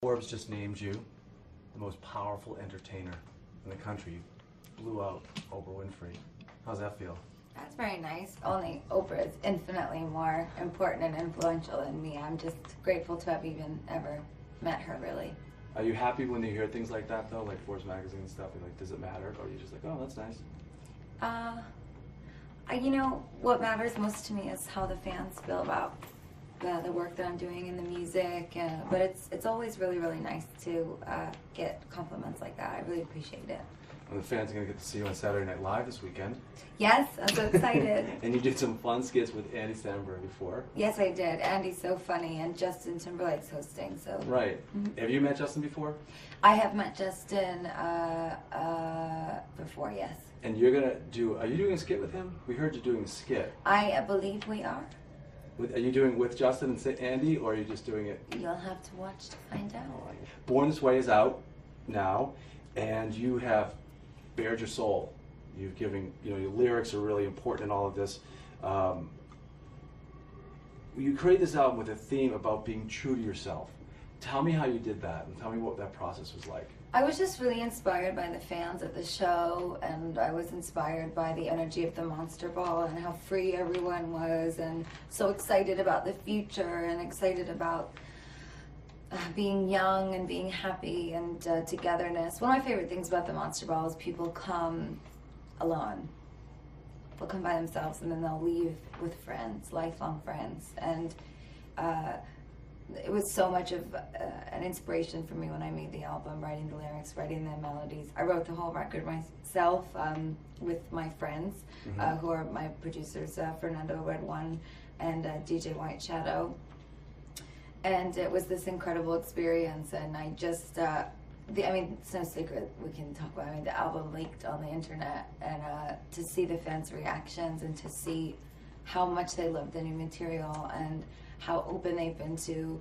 Forbes just named you the most powerful entertainer in the country. You blew out Oprah Winfrey. How's that feel? That's very nice. Only Oprah is infinitely more important and influential than me. I'm just grateful to have even ever met her, really. Are you happy when you hear things like that, though, like Forbes magazine and stuff? You're like, does it matter? Or are you just like, oh, that's nice? You know, what matters most to me is how the fans feel about the work that I'm doing in the music. But it's always really, really nice to get compliments like that. I really appreciate it. And the fans are going to get to see you on Saturday Night Live this weekend. Yes, I'm so excited. And you did some fun skits with Andy Samberg before. Yes, I did. Andy's so funny, and Justin Timberlake's hosting. So right. Mm-hmm. Have you met Justin before? I have met Justin before, yes. And you're going to do, are you doing a skit with him? We heard you doing a skit. I believe we are. Are you doing with Justin and Andy, or are you just doing it? You'll have to watch to find out. Born This Way is out now, and you have bared your soul. You've given, your lyrics are really important in all of this. You created this album with a theme about being true to yourself. Tell me how you did that, and tell me what that process was like. I was just really inspired by the fans of the show, and I was inspired by the energy of the Monster Ball and how free everyone was, and so excited about the future and excited about being young and being happy and togetherness. One of my favorite things about the Monster Ball is people come alone. They'll come by themselves and then they'll leave with friends, lifelong friends. And it was so much of an inspiration for me when I made the album, writing the lyrics, writing the melodies. I wrote the whole record myself with my friends, who are my producers, Fernando Red One and DJ White Shadow. And it was this incredible experience, and I just, it's no secret we can talk about. The album leaked on the internet, and to see the fans' reactions and to see how much they love the new material and how open they've been to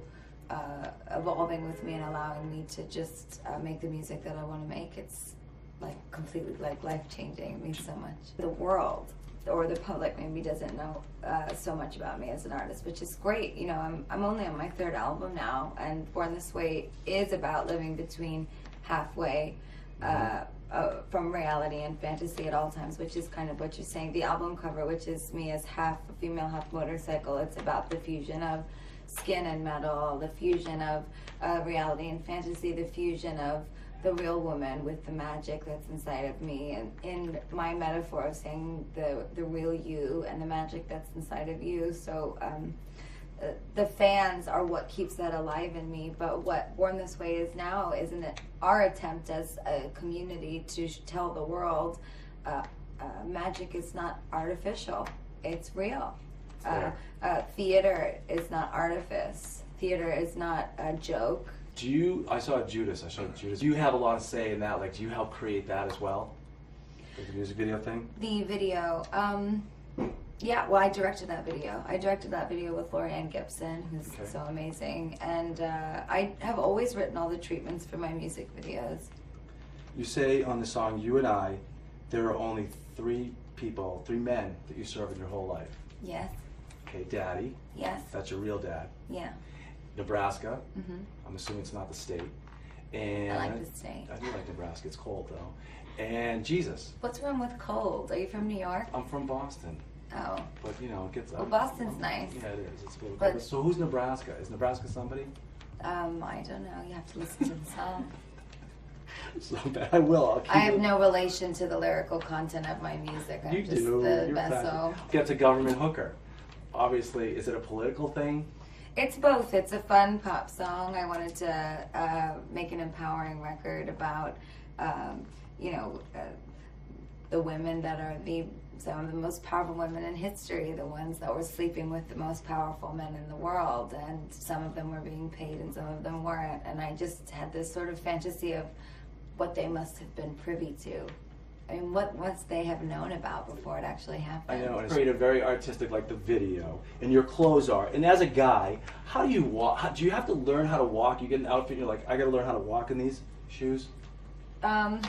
evolving with me and allowing me to just make the music that I want to make. It's like completely life-changing. It means so much. The world or the public maybe doesn't know so much about me as an artist, which is great. I'm only on my third album now, and Born This Way is about living between halfway from reality and fantasy at all times, which is kind of what you're saying. The album cover, which is me as half a female, half motorcycle, it's about the fusion of skin and metal, the fusion of reality and fantasy, the fusion of the real woman with the magic that's inside of me, and in my metaphor of saying the real you and the magic that's inside of you. So the fans are what keeps that alive in me, but what Born This Way is now is our attempt as a community to tell the world magic is not artificial, it's real. Theater is not artifice. Theater is not a joke. I saw Judas. Do you have a lot of say in that? Like, do you help create that as well? Like the music video thing? The video, yeah, well, I directed that video. I directed that video with Lorianne Gibson, who's so amazing. And I have always written all the treatments for my music videos. You say on the song, You and I, there are only three men that you serve in your whole life. Yes. Okay, Daddy. Yes. That's your real dad. Yeah. Nebraska. I'm assuming it's not the state. And I like the state. I do like Nebraska. It's cold though. And Jesus. What's wrong with cold? Are you from New York? I'm from Boston. Oh. But it gets. Well, Boston's nice. Yeah, it is. It's really cold. So who's Nebraska? Is Nebraska somebody? I don't know. You have to listen to the song. So bad. I will. I have no relation to the lyrical content of my music. I'm just the vessel. Get a government hooker. Obviously, is it a political thing? It's both. It's a fun pop song. I wanted to make an empowering record about, the women that are some of the most powerful women in history, the ones that were sleeping with the most powerful men in the world, and some of them were being paid and some of them weren't. And I just had this sort of fantasy of what they must have been privy to. I mean, what must they have known about before it actually happened? I know, and it's created very artistic, like the video, and your clothes are. And as a guy, how do you walk? Do you have to learn how to walk? You get an outfit, and you're like, I got to learn how to walk in these shoes? Do I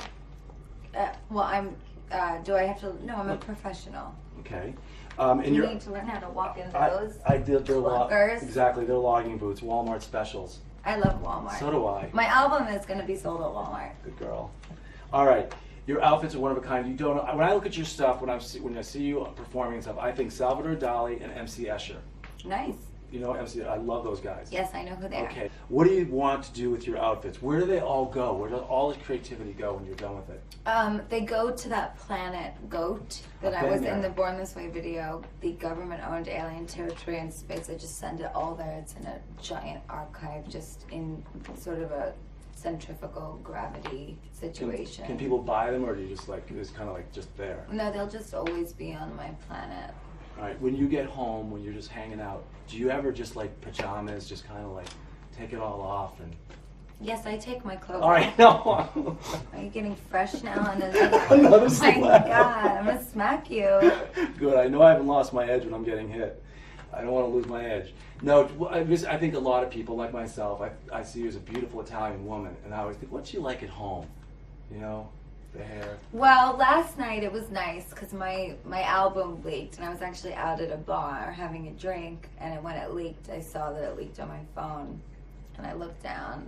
have to? No, I'm a professional. Okay. And you need to learn how to walk in those. I did. They're exactly. They're logging boots, Walmart specials. I love Walmart. So do I. My album is going to be sold at Walmart. Good girl. All right. Your outfits are one of a kind. You don't. When I look at your stuff, when I see you performing and stuff, I think Salvador Dali and MC Escher. Nice. You know MC. I love those guys. Yes, I know who they are. Okay. What do you want to do with your outfits? Where do they all go? Where does all this creativity go when you're done with it? They go to that planet GOAT that I was in the Born This Way video, the government-owned alien territory in space. I just send it all there. It's in a giant archive, just in sort of a centrifugal gravity situation. Can people buy them, or do you just like it's kind of like just there? No, they'll just always be on my planet. All right. When you get home, when you're just hanging out, do you ever just like pajamas, just kind of like take it all off and? Yes, I take my clothes All right. off. No. Are you getting fresh now? Another Oh slap. my God, I'm gonna smack you. Good. I know I haven't lost my edge when I'm getting hit. I don't want to lose my edge. No, I think a lot of people, like myself, I see you as a beautiful Italian woman, and I always think, what's she like at home? You know, the hair. Well, last night it was nice because my album leaked, and I was actually out at a bar having a drink, and when it leaked, I saw that it leaked on my phone, and I looked down,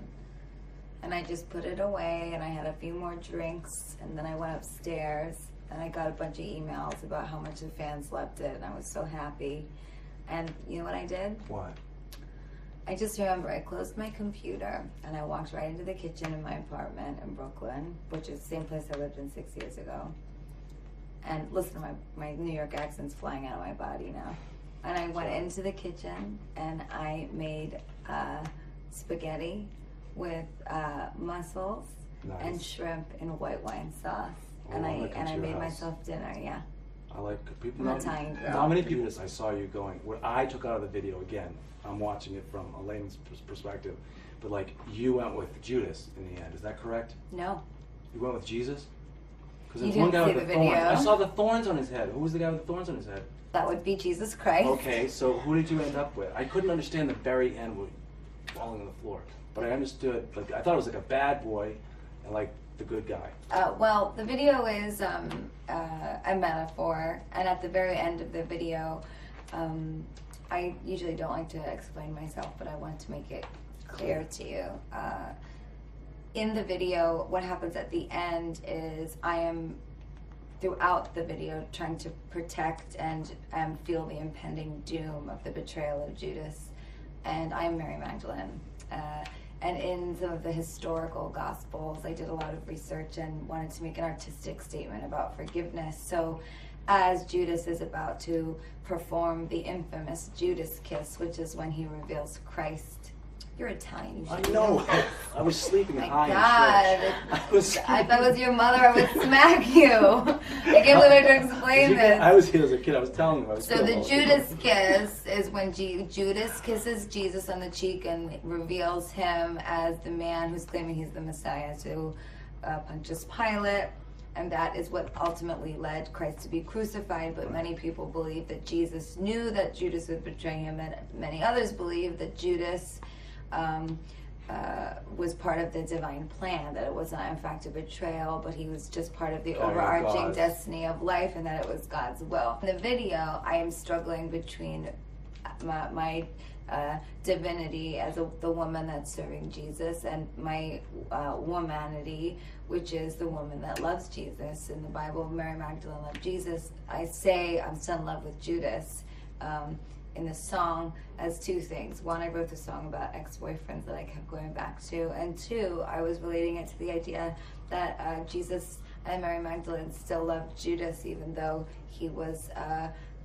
and I just put it away, and I had a few more drinks, and then I went upstairs, and I got a bunch of emails about how much the fans loved it, and I was so happy. And you know what I did? What? I just remember I closed my computer and I walked right into the kitchen in my apartment in Brooklyn, which is the same place I lived in 6 years ago. And listen, my New York accent's flying out of my body now. And I went into the kitchen and I made spaghetti with mussels and shrimp in white wine sauce. Oh, And I made myself dinner, yeah. I like people. I'm Italian girl. How many people I saw you going? What I took out of the video again. I'm watching it from a layman's perspective, but like you went with Judas in the end. Is that correct? No. You went with Jesus? Because You there's one didn't guy see with the the thorns. video. I saw the thorns on his head. Who was the guy with the thorns on his head? That would be Jesus Christ. Okay, so who did you end up with? I couldn't understand the very end with falling on the floor, but I understood. Like I thought it was like a bad boy, and like the good guy. Well, the video is a metaphor, and at the very end of the video, I usually don't like to explain myself, but I want to make it clear to you. In the video, what happens at the end is I am, throughout the video, trying to protect and feel the impending doom of the betrayal of Judas, and I am Mary Magdalene. And in some of the historical Gospels, I did a lot of research and wanted to make an artistic statement about forgiveness. So as Judas is about to perform the infamous Judas kiss, which is when he reveals Christ. You're Italian. You I should know. I was sleeping My high God. in church. I thought it was your mother, I would smack you. I can't believe I had to explain this. I was here as a kid. I was telling you. I was So the Judas kiss is when Judas kisses Jesus on the cheek and reveals him as the man who's claiming he's the Messiah to Pontius Pilate. And that is what ultimately led Christ to be crucified. But many people believe that Jesus knew that Judas would betray him, and many others believe that Judas was part of the divine plan, that it was not in fact a betrayal, but he was just part of the overarching destiny of life, and that it was God's will. In the video, I am struggling between my divinity as the woman that's serving Jesus, and my womanity, which is the woman that loves Jesus. In the Bible, Mary Magdalene loved Jesus. I say I'm still in love with Judas in the song as two things. One, I wrote the song about ex-boyfriends that I kept going back to, and two, I was relating it to the idea that Jesus and Mary Magdalene still loved Judas, even though he was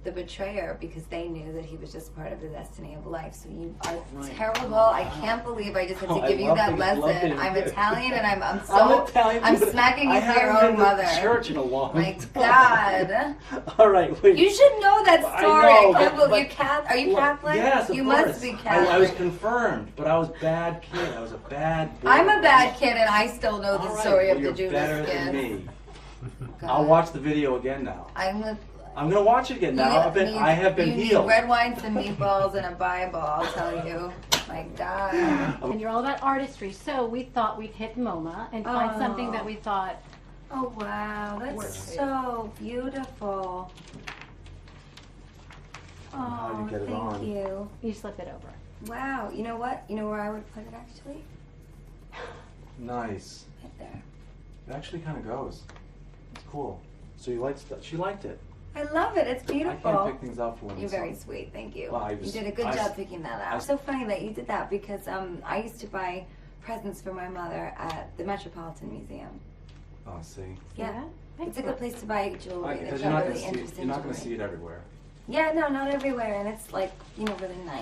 the betrayer, because they knew that he was just part of the destiny of life. So you are terrible. I can't believe I just had to give you that lesson. I'm Italian, and I'm smacking you for your own mother. Church in a long My time. God. All right, wait. You should know that story. I know, I can't believe but- you're Catholic. Are you Catholic? Yes, of you course. must be Catholic. I was confirmed, but I was a bad kid. I was a bad boy. I'm a bad kid, and I still know the All right, story well, of the you're Judas better kiss. than me. God. I'll watch the video again now. I'm gonna watch it again now. I have been healed. Red wine, some meatballs, and a Bible. I'll tell you. My God. And you're all about artistry, so we thought we'd hit MoMA and find something that we thought. Oh wow, that's so beautiful. How do you get it on? Thank you. You slip it over. Wow. You know what? You know where I would put it actually? Nice. Right there. It actually kind of goes. It's cool. So you liked stuff. She liked it. I love it. It's I beautiful. can't pick things out for women. You're so- very sweet. Thank you. Well, You did a good job picking that out. It's so funny that you did that because I used to buy presents for my mother at the Metropolitan Museum. Oh, see. Yeah. Thanks, It's a good place to buy jewelry. Because They've you're got not really going to see it. interesting You're not going to jewelry. see it everywhere. Yeah, no, not everywhere, and it's like, really nice.